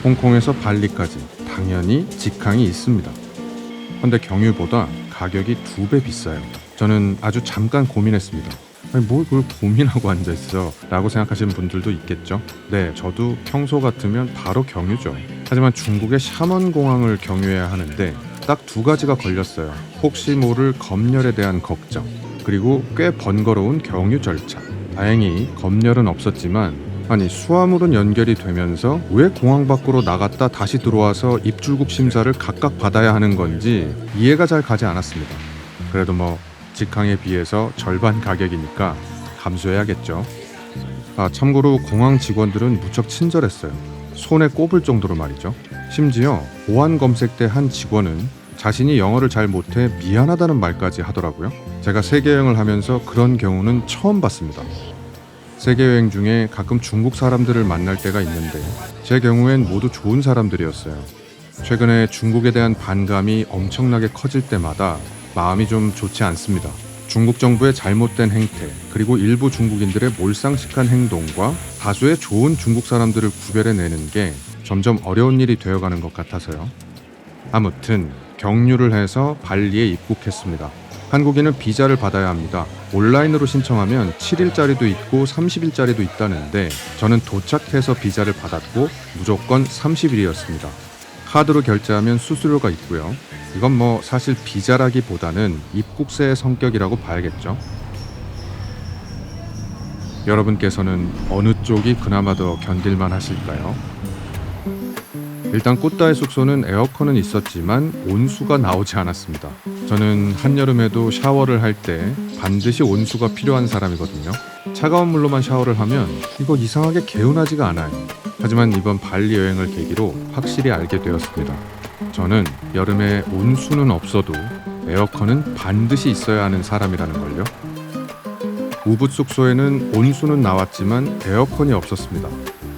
홍콩에서 발리까지 당연히 직항이 있습니다. 근데 경유보다 가격이 2배 비싸요. 저는 아주 잠깐 고민했습니다. 아니 뭘 그걸 고민하고 앉아있어 라고 생각하시는 분들도 있겠죠. 네, 저도 평소 같으면 바로 경유죠. 하지만 중국의 샤먼공항을 경유해야 하는데 딱 2가지가 걸렸어요. 혹시 모를 검열에 대한 걱정, 그리고 꽤 번거로운 경유 절차. 다행히 검열은 없었지만 아니 수화물은 연결이 되면서 왜 공항 밖으로 나갔다 다시 들어와서 입출국 심사를 각각 받아야 하는 건지 이해가 잘 가지 않았습니다. 그래도 뭐 직항에 비해서 절반 가격이니까 감수해야겠죠. 참고로 공항 직원들은 무척 친절했어요. 손에 꼽을 정도로 말이죠. 심지어 보안 검색 때 한 직원은 자신이 영어를 잘 못해 미안하다는 말까지 하더라고요. 제가 세계여행을 하면서 그런 경우는 처음 봤습니다. 세계여행 중에 가끔 중국 사람들을 만날 때가 있는데 제 경우엔 모두 좋은 사람들이었어요. 최근에 중국에 대한 반감이 엄청나게 커질 때마다 마음이 좀 좋지 않습니다. 중국 정부의 잘못된 행태, 그리고 일부 중국인들의 몰상식한 행동과 다수의 좋은 중국 사람들을 구별해내는 게 점점 어려운 일이 되어가는 것 같아서요. 아무튼 경유를 해서 발리에 입국했습니다. 한국인은 비자를 받아야 합니다. 온라인으로 신청하면 7일짜리도 있고 30일짜리도 있다는데 저는 도착해서 비자를 받았고 무조건 30일이었습니다. 카드로 결제하면 수수료가 있고요. 이건 뭐 사실 비자라기보다는 입국세의 성격이라고 봐야겠죠. 여러분께서는 어느 쪽이 그나마 더 견딜만 하실까요? 일단 꾸따의 숙소는 에어컨은 있었지만 온수가 나오지 않았습니다. 저는 한여름에도 샤워를 할 때 반드시 온수가 필요한 사람이거든요. 차가운 물로만 샤워를 하면 이거 이상하게 개운하지가 않아요. 하지만 이번 발리 여행을 계기로 확실히 알게 되었습니다. 저는 여름에 온수는 없어도 에어컨은 반드시 있어야 하는 사람이라는 걸요. 우붓 숙소에는 온수는 나왔지만 에어컨이 없었습니다.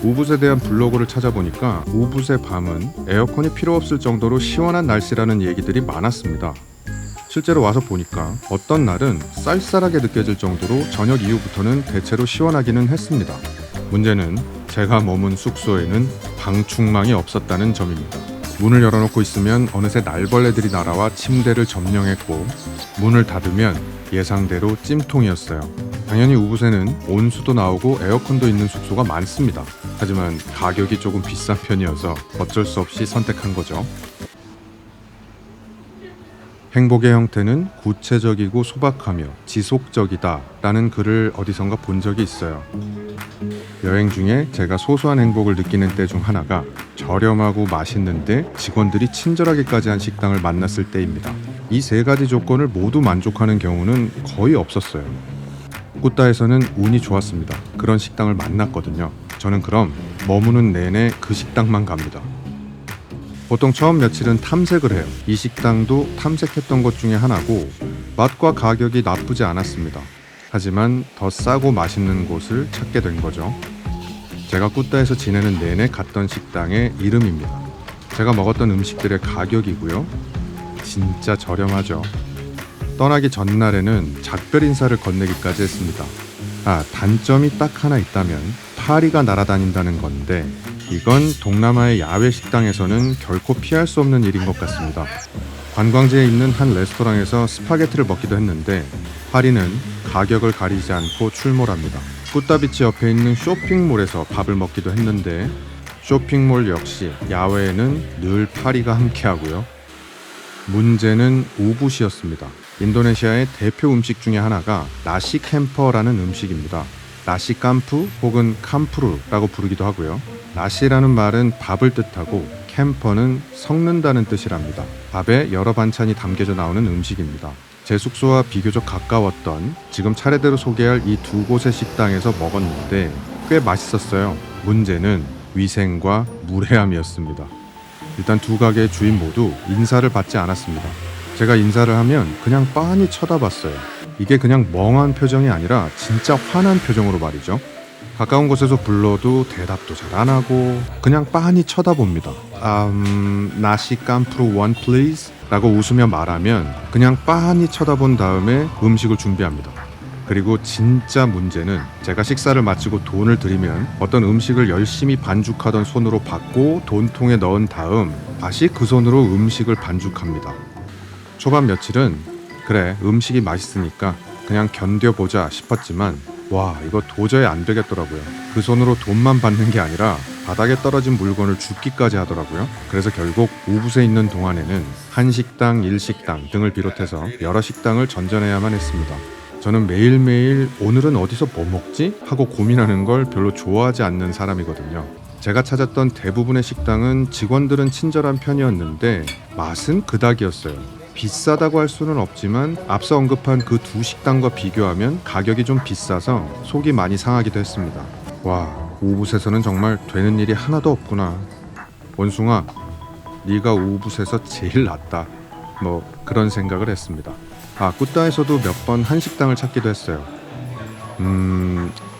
우붓에 대한 블로그를 찾아보니까 우붓의 밤은 에어컨이 필요 없을 정도로 시원한 날씨라는 얘기들이 많았습니다. 실제로 와서 보니까 어떤 날은 쌀쌀하게 느껴질 정도로 저녁 이후부터는 대체로 시원하기는 했습니다. 문제는 제가 머문 숙소에는 방충망이 없었다는 점입니다. 문을 열어놓고 있으면 어느새 날벌레들이 날아와 침대를 점령했고 문을 닫으면 예상대로 찜통이었어요. 당연히 우붓에는 온수도 나오고 에어컨도 있는 숙소가 많습니다. 하지만 가격이 조금 비싼 편이어서 어쩔 수 없이 선택한 거죠. 행복의 형태는 구체적이고 소박하며 지속적이다 라는 글을 어디선가 본 적이 있어요. 여행 중에 제가 소소한 행복을 느끼는 때 중 하나가 저렴하고 맛있는데 직원들이 친절하기까지 한 식당을 만났을 때입니다. 이 3가지 조건을 모두 만족하는 경우는 거의 없었어요. 꾸따에서는 운이 좋았습니다. 그런 식당을 만났거든요. 저는 그럼 머무는 내내 그 식당만 갑니다. 보통 처음 며칠은 탐색을 해요. 이 식당도 탐색했던 것 중에 하나고 맛과 가격이 나쁘지 않았습니다. 하지만 더 싸고 맛있는 곳을 찾게 된 거죠. 제가 꾸따에서 지내는 내내 갔던 식당의 이름입니다. 제가 먹었던 음식들의 가격이고요. 진짜 저렴하죠. 떠나기 전날에는 작별 인사를 건네기까지 했습니다. 단점이 딱 하나 있다면 파리가 날아다닌다는 건데 이건 동남아의 야외 식당에서는 결코 피할 수 없는 일인 것 같습니다. 관광지에 있는 한 레스토랑에서 스파게티를 먹기도 했는데 파리는 가격을 가리지 않고 출몰합니다. 꾸따비치 옆에 있는 쇼핑몰에서 밥을 먹기도 했는데 쇼핑몰 역시 야외에는 늘 파리가 함께하고요. 문제는 우붓이었습니다. 인도네시아의 대표 음식 중에 하나가 나시 캠퍼라는 음식입니다. 나시 깜푸 혹은 캄푸르라고 부르기도 하고요. 나시라는 말은 밥을 뜻하고 캠퍼는 섞는다는 뜻이랍니다. 밥에 여러 반찬이 담겨져 나오는 음식입니다. 제 숙소와 비교적 가까웠던 지금 차례대로 소개할 이 2곳의 식당에서 먹었는데 꽤 맛있었어요. 문제는 위생과 무례함이었습니다. 일단 2 가게의 주인 모두 인사를 받지 않았습니다. 제가 인사를 하면 그냥 빤히 쳐다봤어요. 이게 그냥 멍한 표정이 아니라 진짜 화난 표정으로 말이죠. 가까운 곳에서 불러도 대답도 잘 안 하고 그냥 빤히 쳐다봅니다. 나시 깜프루 원 플리즈 라고 웃으며 말하면 그냥 빤히 쳐다본 다음에 음식을 준비합니다. 그리고 진짜 문제는 제가 식사를 마치고 돈을 드리면 어떤 음식을 열심히 반죽하던 손으로 받고 돈통에 넣은 다음 다시 그 손으로 음식을 반죽합니다. 초반 며칠은 그래 음식이 맛있으니까 그냥 견뎌보자 싶었지만 와 이거 도저히 안 되겠더라고요. 그 손으로 돈만 받는 게 아니라 바닥에 떨어진 물건을 줍기까지 하더라고요. 그래서 결국 우붓에 있는 동안에는 한식당, 일식당 등을 비롯해서 여러 식당을 전전해야만 했습니다. 저는 매일매일 오늘은 어디서 뭐 먹지? 하고 고민하는 걸 별로 좋아하지 않는 사람이거든요. 제가 찾았던 대부분의 식당은 직원들은 친절한 편이었는데 맛은 그닥이었어요. 비싸다고 할 수는 없지만 앞서 언급한 그 두 식당과 비교하면 가격이 좀 비싸서 속이 많이 상하기도 했습니다. 와, 우붓에서는 정말 되는 일이 하나도 없구나. 원숭아, 네가 우붓에서 제일 낫다. 뭐 그런 생각을 했습니다. 꾸따에서도 몇 번 한식당을 찾기도 했어요.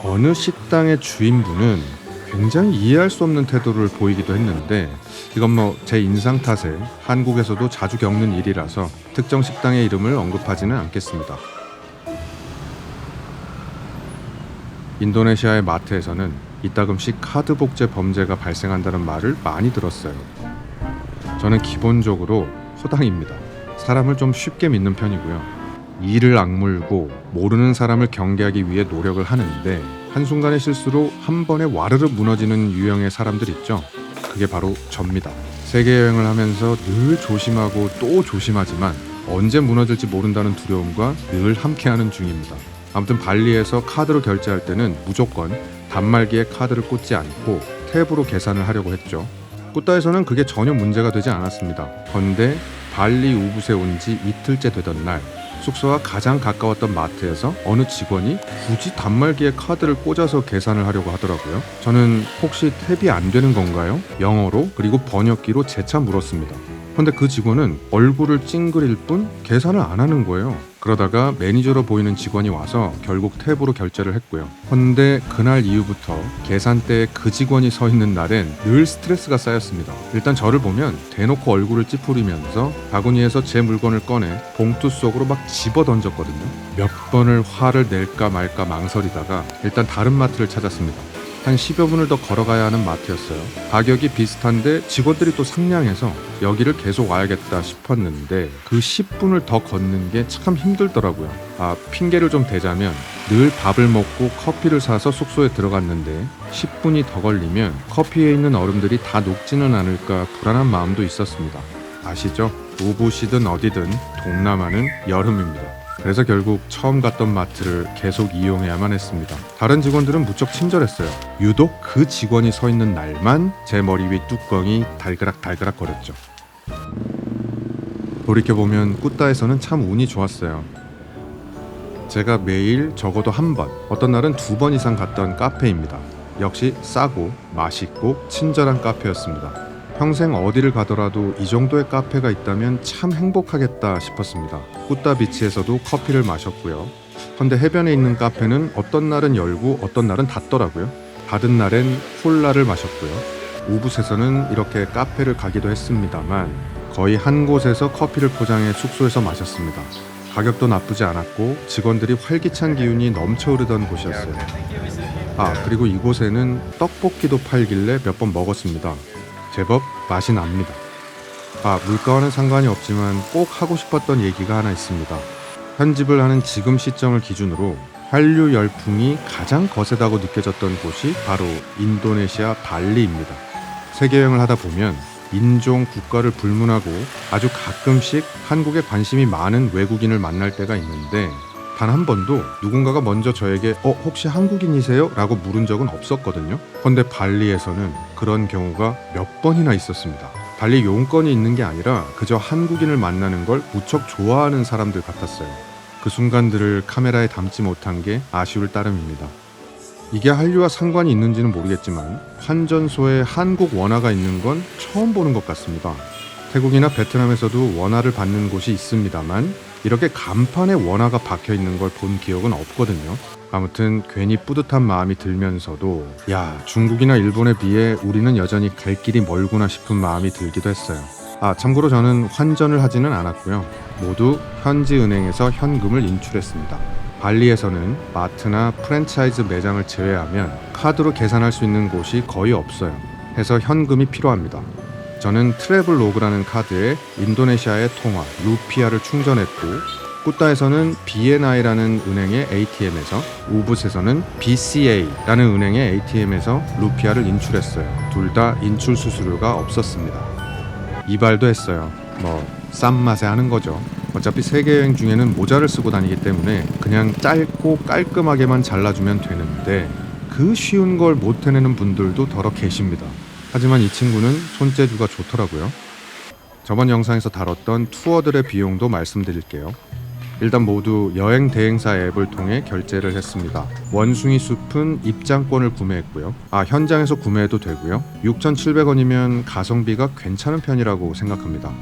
어느 식당의 주인분은 굉장히 이해할 수 없는 태도를 보이기도 했는데 이건 뭐 제 인상 탓에 한국에서도 자주 겪는 일이라서 특정 식당의 이름을 언급하지는 않겠습니다. 인도네시아의 마트에서는 이따금씩 카드 복제 범죄가 발생한다는 말을 많이 들었어요. 저는 기본적으로 허당입니다. 사람을 좀 쉽게 믿는 편이고요. 이를 악물고 모르는 사람을 경계하기 위해 노력을 하는데 한순간의 실수로 한 번에 와르르 무너지는 유형의 사람들 있죠. 그게 바로 접니다. 세계여행을 하면서 늘 조심하고 또 조심하지만 언제 무너질지 모른다는 두려움과 늘 함께하는 중입니다. 아무튼 발리에서 카드로 결제할 때는 무조건 단말기에 카드를 꽂지 않고 탭으로 계산을 하려고 했죠. 꾸따에서는 그게 전혀 문제가 되지 않았습니다. 그런데 발리 우붓에 온 지 이틀째 되던 날 숙소와 가장 가까웠던 마트에서 어느 직원이 굳이 단말기에 카드를 꽂아서 계산을 하려고 하더라고요. 저는 혹시 탭이 안 되는 건가요? 영어로 그리고 번역기로 재차 물었습니다. 그런데 그 직원은 얼굴을 찡그릴 뿐 계산을 안 하는 거예요. 그러다가 매니저로 보이는 직원이 와서 결국 탭으로 결제를 했고요. 그런데 그날 이후부터 계산대에 그 직원이 서 있는 날엔 늘 스트레스가 쌓였습니다. 일단 저를 보면 대놓고 얼굴을 찌푸리면서 바구니에서 제 물건을 꺼내 봉투 속으로 막 집어 던졌거든요. 몇 번을 화를 낼까 말까 망설이다가 일단 다른 마트를 찾았습니다. 한 10여 분을 더 걸어가야 하는 마트였어요. 가격이 비슷한데 직원들이 또 상냥해서 여기를 계속 와야겠다 싶었는데 그 10분을 더 걷는 게 참 힘들더라고요. 핑계를 좀 대자면 늘 밥을 먹고 커피를 사서 숙소에 들어갔는데 10분이 더 걸리면 커피에 있는 얼음들이 다 녹지는 않을까 불안한 마음도 있었습니다. 아시죠? 우붓이든 어디든 동남아는 여름입니다. 그래서 결국 처음 갔던 마트를 계속 이용해야만 했습니다. 다른 직원들은 무척 친절했어요. 유독 그 직원이 서 있는 날만 제 머리 위 뚜껑이 달그락달그락 거렸죠. 돌이켜보면 꾸따에서는 참 운이 좋았어요. 제가 매일 적어도 한 번, 어떤 날은 2번 이상 갔던 카페입니다. 역시 싸고 맛있고 친절한 카페였습니다. 평생 어디를 가더라도 이 정도의 카페가 있다면 참 행복하겠다 싶었습니다. 꾸따 비치에서도 커피를 마셨고요. 그런데 해변에 있는 카페는 어떤 날은 열고 어떤 날은 닫더라고요. 닫은 날엔 콜라를 마셨고요. 우붓에서는 이렇게 카페를 가기도 했습니다만 거의 한 곳에서 커피를 포장해 숙소에서 마셨습니다. 가격도 나쁘지 않았고 직원들이 활기찬 기운이 넘쳐 흐르던 곳이었어요. 그리고 이곳에는 떡볶이도 팔길래 몇 번 먹었습니다. 제법 맛이 납니다. 물가와는 상관이 없지만 꼭 하고 싶었던 얘기가 하나 있습니다. 편집을 하는 지금 시점을 기준으로 한류 열풍이 가장 거세다고 느껴졌던 곳이 바로 인도네시아 발리입니다. 세계여행을 하다 보면 인종, 국가를 불문하고 아주 가끔씩 한국에 관심이 많은 외국인을 만날 때가 있는데 단 한 번도 누군가가 먼저 저에게 혹시 한국인이세요? 라고 물은 적은 없었거든요. 그런데 발리에서는 그런 경우가 몇 번이나 있었습니다. 발리 용건이 있는 게 아니라 그저 한국인을 만나는 걸 무척 좋아하는 사람들 같았어요. 그 순간들을 카메라에 담지 못한 게 아쉬울 따름입니다. 이게 한류와 상관이 있는지는 모르겠지만 환전소에 한국 원화가 있는 건 처음 보는 것 같습니다. 태국이나 베트남에서도 원화를 받는 곳이 있습니다만 이렇게 간판에 원화가 박혀 있는 걸 본 기억은 없거든요. 아무튼 괜히 뿌듯한 마음이 들면서도 중국이나 일본에 비해 우리는 여전히 갈 길이 멀구나 싶은 마음이 들기도 했어요. 참고로 저는 환전을 하지는 않았고요. 모두 현지 은행에서 현금을 인출했습니다. 발리에서는 마트나 프랜차이즈 매장을 제외하면 카드로 계산할 수 있는 곳이 거의 없어요. 해서 현금이 필요합니다. 저는 트래블로그라는 카드에 인도네시아의 통화 루피아를 충전했고, 꾸따에서는 BNI라는 은행의 ATM에서, 우붓에서는 BCA라는 은행의 ATM에서 루피아를 인출했어요. 둘 다 인출 수수료가 없었습니다. 이발도 했어요. 싼 맛에 하는 거죠. 어차피 세계여행 중에는 모자를 쓰고 다니기 때문에 그냥 짧고 깔끔하게만 잘라주면 되는데, 그 쉬운 걸 못 해내는 분들도 더러 계십니다. 하지만 이 친구는 손재주가 좋더라고요. 저번 영상에서 다뤘던 투어들의 비용도 말씀드릴게요. 일단 모두 여행 대행사 앱을 통해 결제를 했습니다. 원숭이 숲은 입장권을 구매했고요. 현장에서 구매해도 되고요. 6,700원이면 가성비가 괜찮은 편이라고 생각합니다.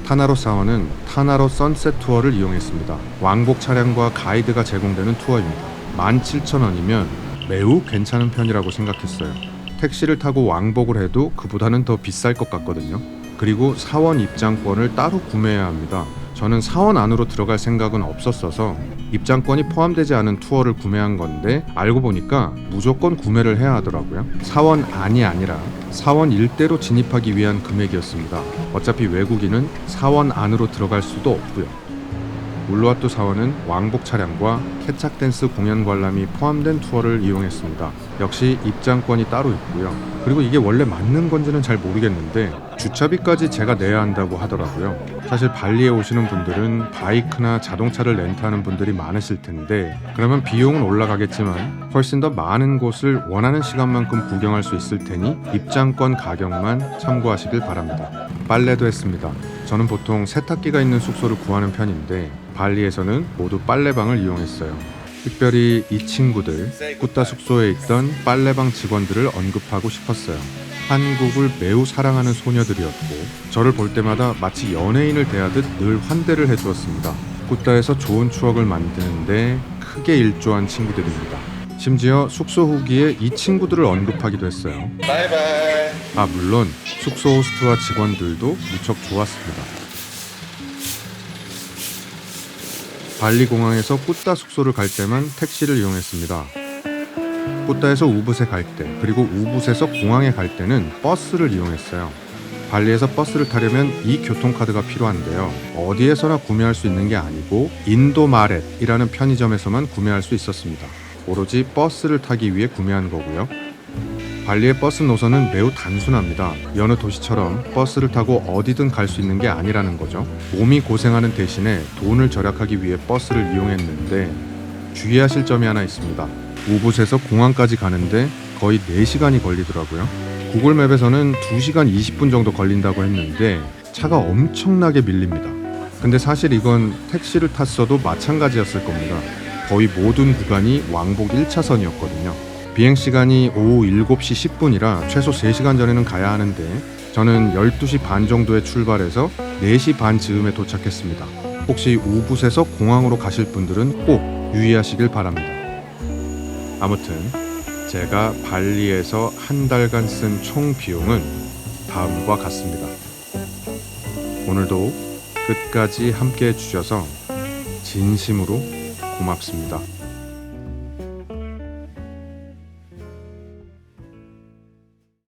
타나로 사원은 타나로 선셋 투어를 이용했습니다. 왕복 차량과 가이드가 제공되는 투어입니다. 17,000원이면 매우 괜찮은 편이라고 생각했어요. 택시를 타고 왕복을 해도 그보다는 더 비쌀 것 같거든요. 그리고 사원 입장권을 따로 구매해야 합니다. 저는 사원 안으로 들어갈 생각은 없었어서 입장권이 포함되지 않은 투어를 구매한 건데, 알고 보니까 무조건 구매를 해야 하더라고요. 사원 안이 아니라 사원 일대로 진입하기 위한 금액이었습니다. 어차피 외국인은 사원 안으로 들어갈 수도 없고요. 울루와투 사원은 왕복 차량과 케착 댄스 공연 관람이 포함된 투어를 이용했습니다. 역시 입장권이 따로 있고요. 그리고 이게 원래 맞는 건지는 잘 모르겠는데 주차비까지 제가 내야 한다고 하더라고요. 사실 발리에 오시는 분들은 바이크나 자동차를 렌트하는 분들이 많으실 텐데, 그러면 비용은 올라가겠지만 훨씬 더 많은 곳을 원하는 시간만큼 구경할 수 있을 테니 입장권 가격만 참고하시길 바랍니다. 빨래도 했습니다. 저는 보통 세탁기가 있는 숙소를 구하는 편인데 발리에서는 모두 빨래방을 이용했어요. 특별히 이 친구들, 꾸따 숙소에 있던 빨래방 직원들을 언급하고 싶었어요. 한국을 매우 사랑하는 소녀들이었고, 저를 볼 때마다 마치 연예인을 대하듯 늘 환대를 해주었습니다. 꾸따에서 좋은 추억을 만드는데 크게 일조한 친구들입니다. 심지어 숙소 후기에 이 친구들을 언급하기도 했어요. 바이바이. 물론 숙소 호스트와 직원들도 무척 좋았습니다. 발리 공항에서 꾸따 숙소를 갈 때만 택시를 이용했습니다. 꾸따에서 우붓에 갈 때, 그리고 우붓에서 공항에 갈 때는 버스를 이용했어요. 발리에서 버스를 타려면 이 교통카드가 필요한데요. 어디에서나 구매할 수 있는 게 아니고 인도마렛이라는 편의점에서만 구매할 수 있었습니다. 오로지 버스를 타기 위해 구매한 거고요. 발리의 버스 노선은 매우 단순합니다. 여느 도시처럼 버스를 타고 어디든 갈 수 있는 게 아니라는 거죠. 몸이 고생하는 대신에 돈을 절약하기 위해 버스를 이용했는데 주의하실 점이 하나 있습니다. 우붓에서 공항까지 가는데 거의 4시간이 걸리더라고요. 구글맵에서는 2시간 20분 정도 걸린다고 했는데 차가 엄청나게 밀립니다. 근데 사실 이건 택시를 탔어도 마찬가지였을 겁니다. 거의 모든 구간이 왕복 1차선이었거든요. 비행시간이 오후 7시 10분이라 최소 3시간 전에는 가야 하는데 저는 12시 반 정도에 출발해서 4시 반 즈음에 도착했습니다. 혹시 우붓에서 공항으로 가실 분들은 꼭 유의하시길 바랍니다. 아무튼 제가 발리에서 한 달간 쓴 총 비용은 다음과 같습니다. 오늘도 끝까지 함께 해주셔서 진심으로 고맙습니다.